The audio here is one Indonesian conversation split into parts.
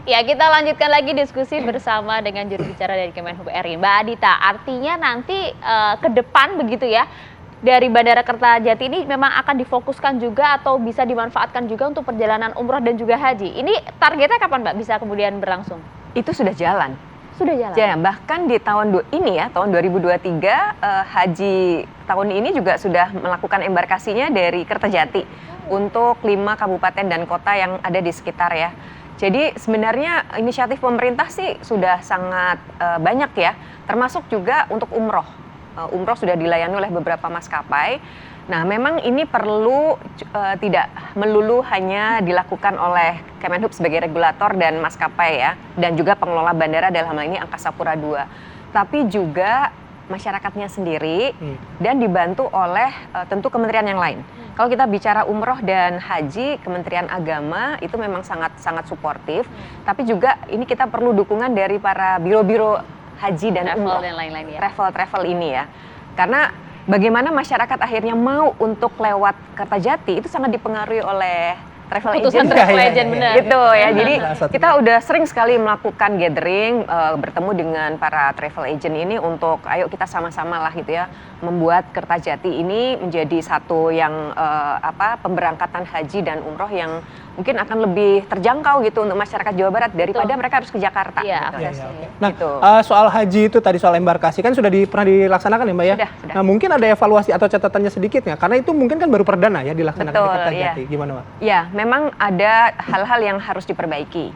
Ya, kita lanjutkan lagi diskusi bersama dengan juru bicara dari Kemenhub RI, Mbak Adita. Artinya nanti ke depan begitu ya, dari Bandara Kertajati ini memang akan difokuskan juga atau bisa dimanfaatkan juga untuk perjalanan umroh dan juga haji. Ini targetnya kapan Mbak bisa kemudian berlangsung? Itu sudah jalan. Sudah jalan? Ya, bahkan di tahun ini ya, tahun 2023, haji tahun ini juga sudah melakukan embarkasinya dari Kertajati untuk 5 kabupaten dan kota yang ada di sekitar ya. Jadi sebenarnya inisiatif pemerintah sih sudah sangat banyak ya, termasuk juga untuk umroh. Umroh sudah dilayani oleh beberapa maskapai. Nah, memang ini perlu tidak melulu hanya dilakukan oleh Kemenhub sebagai regulator dan maskapai ya, dan juga pengelola bandara dalam hal ini Angkasa Pura II. Tapi juga masyarakatnya sendiri dan dibantu oleh tentu kementerian yang lain. Kalau kita bicara umroh dan haji, Kementerian Agama itu memang sangat suportif, tapi juga ini kita perlu dukungan dari para biro-biro haji dan umroh, dan lain-lain ya. Travel ini ya. Karena bagaimana masyarakat akhirnya mau untuk lewat Kertajati itu sangat dipengaruhi oleh travel agent. Travel agent benar. Gitu ya. Jadi kita udah sering sekali melakukan gathering, bertemu dengan para travel agent ini untuk ayo kita sama-sama lah gitu ya, membuat Kertajati ini menjadi satu yang pemberangkatan haji dan umroh yang mungkin akan lebih terjangkau gitu untuk masyarakat Jawa Barat daripada mereka harus ke Jakarta. Iya, gitu. Nah, gitu. Soal haji itu tadi, soal embarkasi kan sudah pernah dilaksanakan ya Mbak ya? Sudah. Nah, mungkin ada evaluasi atau catatannya sedikit nggak? Karena itu mungkin kan baru perdana ya dilaksanakan di Kertajati. Gimana Mbak? Ya, memang ada hal-hal yang harus diperbaiki.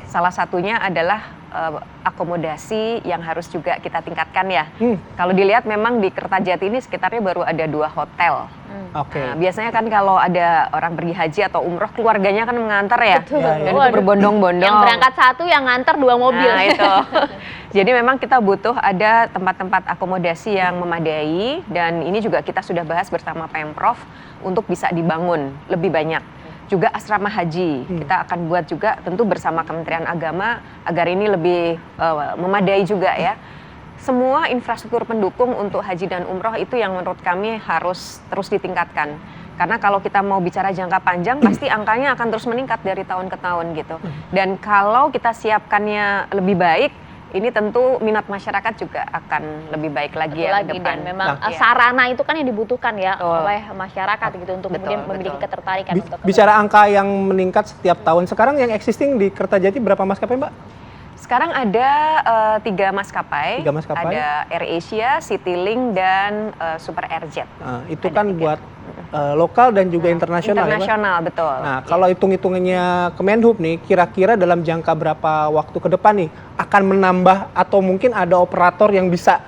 Salah satunya adalah akomodasi yang harus juga kita tingkatkan ya. Kalau dilihat memang di Kertajati ini sekitarnya baru ada 2 hotel. Oke. Nah, biasanya kan kalau ada orang pergi haji atau umroh, keluarganya kan mengantar ya. Betul. Dan itu berbondong-bondong. Yang berangkat 1, yang ngantar 2 mobil. Nah, itu. Jadi memang kita butuh ada tempat-tempat akomodasi yang memadai, dan ini juga kita sudah bahas bersama Pemprov untuk bisa dibangun lebih banyak. Juga asrama haji, kita akan buat juga tentu bersama Kementerian Agama agar ini lebih memadai juga ya. Semua infrastruktur pendukung untuk haji dan umroh itu yang menurut kami harus terus ditingkatkan. Karena kalau kita mau bicara jangka panjang, pasti angkanya akan terus meningkat dari tahun ke tahun gitu. Dan kalau kita siapkannya lebih baik, ini tentu minat masyarakat juga akan lebih baik lagi ya ke depan. Dan memang sarana itu kan yang dibutuhkan ya oleh masyarakat gitu untuk kemudian memiliki ketertarikan. Bicara angka yang meningkat setiap tahun, sekarang yang existing di Kertajati berapa maskapai Mbak? Sekarang ada 3 maskapai. Ada AirAsia, Citylink, dan Super Airjet. Itu kan buat lokal dan juga internasional ya, Internasional, betul. Nah, kalau hitung-hitungannya Kemenhub nih, kira-kira dalam jangka berapa waktu ke depan nih akan menambah atau mungkin ada operator yang bisa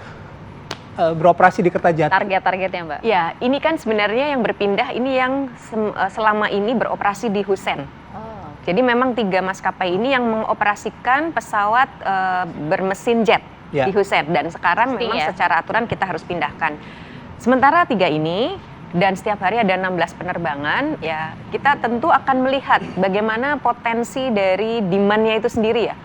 beroperasi di Kertajati? Target-targetnya Mbak? Ya, ini kan sebenarnya yang berpindah ini yang selama ini beroperasi di Hussein. Jadi memang 3 maskapai ini yang mengoperasikan pesawat bermesin jet di Hussein, dan sekarang memang secara aturan kita harus pindahkan. Sementara 3 ini, dan setiap hari ada 16 penerbangan, ya kita tentu akan melihat bagaimana potensi dari demand-nya itu sendiri ya.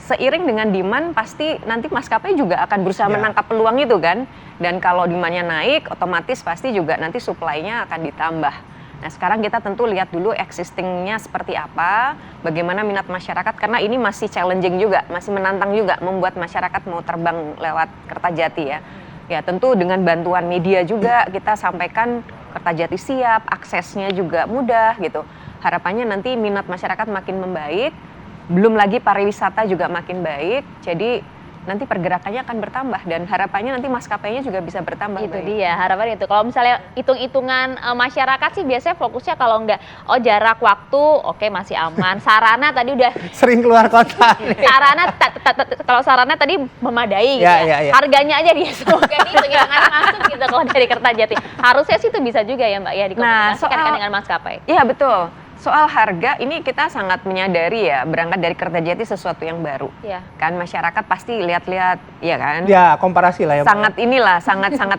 Seiring dengan demand pasti nanti maskapai juga akan berusaha menangkap peluang itu kan. Dan kalau demand-nya naik, otomatis pasti juga nanti supply-nya akan ditambah. Nah, sekarang kita tentu lihat dulu existing-nya seperti apa, bagaimana minat masyarakat, karena ini masih challenging juga, masih menantang juga membuat masyarakat mau terbang lewat Kertajati ya. Ya tentu dengan bantuan media juga kita sampaikan Kertajati siap, aksesnya juga mudah gitu. Harapannya nanti minat masyarakat makin membaik, belum lagi pariwisata juga makin baik, jadi nanti pergerakannya akan bertambah dan harapannya nanti maskapainya juga bisa bertambah. Itu dia harapan itu. Kalau misalnya hitung-hitungan masyarakat sih biasanya fokusnya kalau enggak jarak waktu oke, masih aman. Sarana tadi udah sering keluar kota. Sarana kalau sarana tadi memadai gitu ya. Harganya aja dia semoga hitung-hitungan masuk gitu kalau dari Kertajati. Harusnya sih itu bisa juga ya Mbak ya dikomunikasikan dengan maskapai. Iya betul. Soal harga ini kita sangat menyadari ya, berangkat dari Kertajati sesuatu yang baru. Kan masyarakat pasti lihat-lihat ya kan. Ya, komparasi lah ya. Sangat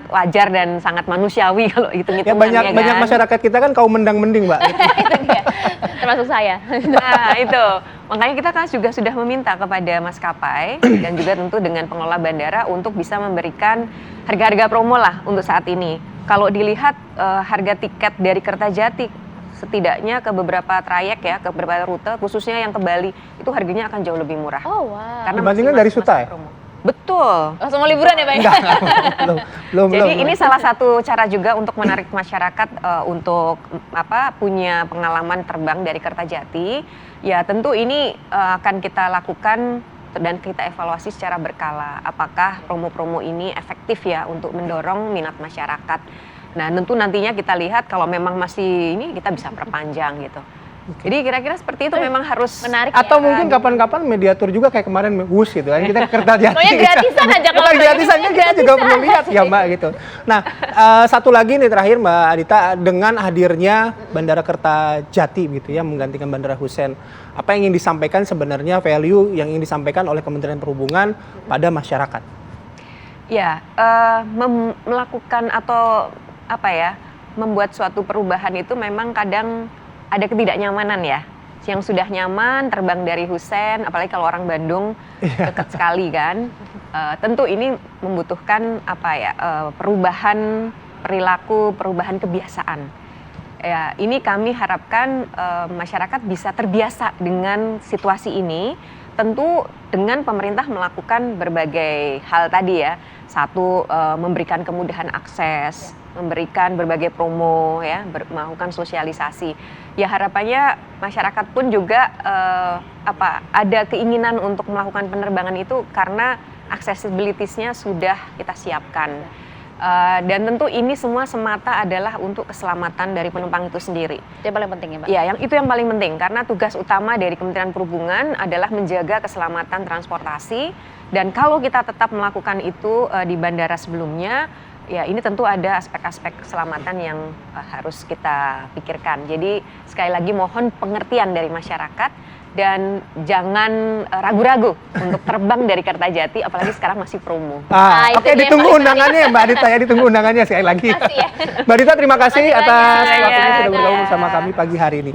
wajar dan sangat manusiawi kalau hitung-hitungan ya. Banyak masyarakat kita kan kaum mendang-mending, Mbak. Itu dia. Termasuk saya. Nah, itu. Makanya kita kan juga sudah meminta kepada maskapai dan juga tentu dengan pengelola bandara untuk bisa memberikan harga-harga promo lah untuk saat ini. Kalau dilihat harga tiket dari Kertajati setidaknya ke beberapa trayek ya, ke beberapa rute, khususnya yang ke Bali, itu harganya akan jauh lebih murah. Oh, wow. Karena Dibandingkan masih dari masa Suta ya? promo. Betul. Langsung mau liburan ya, Pak? Enggak, belum. Jadi ini salah satu cara juga untuk menarik masyarakat untuk punya pengalaman terbang dari Kertajati. Ya tentu ini akan kita lakukan dan kita evaluasi secara berkala. Apakah promo-promo ini efektif ya untuk mendorong minat masyarakat. Nah tentu nantinya kita lihat kalau memang masih ini kita bisa perpanjang gitu. Jadi kira-kira seperti itu memang harus Menarik Atau ya. mungkin kapan-kapan mediatur juga kayak kemarin WUS gitu kan, kita ke Kertajati. Pokoknya gratisan aja kalau Bukan gratisan kan kita juga perlu lihat ya Mbak gitu. Nah, satu lagi nih terakhir Mbak Adita, dengan hadirnya Bandara Kertajati gitu ya menggantikan Bandara Hussein, apa yang ingin disampaikan sebenarnya, value yang ingin disampaikan oleh Kementerian Perhubungan pada masyarakat? Ya, melakukan atau membuat suatu perubahan itu memang kadang ada ketidaknyamanan ya. Yang sudah nyaman terbang dari Hussein, apalagi kalau orang Bandung dekat sekali kan. Tentu ini membutuhkan perubahan perilaku, perubahan kebiasaan. Ya, ini kami harapkan masyarakat bisa terbiasa dengan situasi ini. Tentu dengan pemerintah melakukan berbagai hal tadi ya. Satu, memberikan kemudahan akses, memberikan berbagai promo ya, melakukan sosialisasi. Ya harapannya masyarakat pun juga ada keinginan untuk melakukan penerbangan itu karena accessibility-nya sudah kita siapkan. Dan tentu ini semua semata adalah untuk keselamatan dari penumpang itu sendiri. Itu yang paling penting ya, Mbak? Ya, itu yang paling penting karena tugas utama dari Kementerian Perhubungan adalah menjaga keselamatan transportasi. Dan kalau kita tetap melakukan itu di bandara sebelumnya, ya ini tentu ada aspek-aspek keselamatan yang harus kita pikirkan. Jadi sekali lagi mohon pengertian dari masyarakat dan jangan ragu-ragu untuk terbang dari Kertajati, apalagi sekarang masih promo. Oke, ditunggu undangannya ya Mbak Adita ya, ditunggu undangannya sekali lagi. Makasih ya. Mbak Adita terima kasih Terima kasih atas banyak. waktunya sudah bergabung Ya. bersama kami pagi hari ini.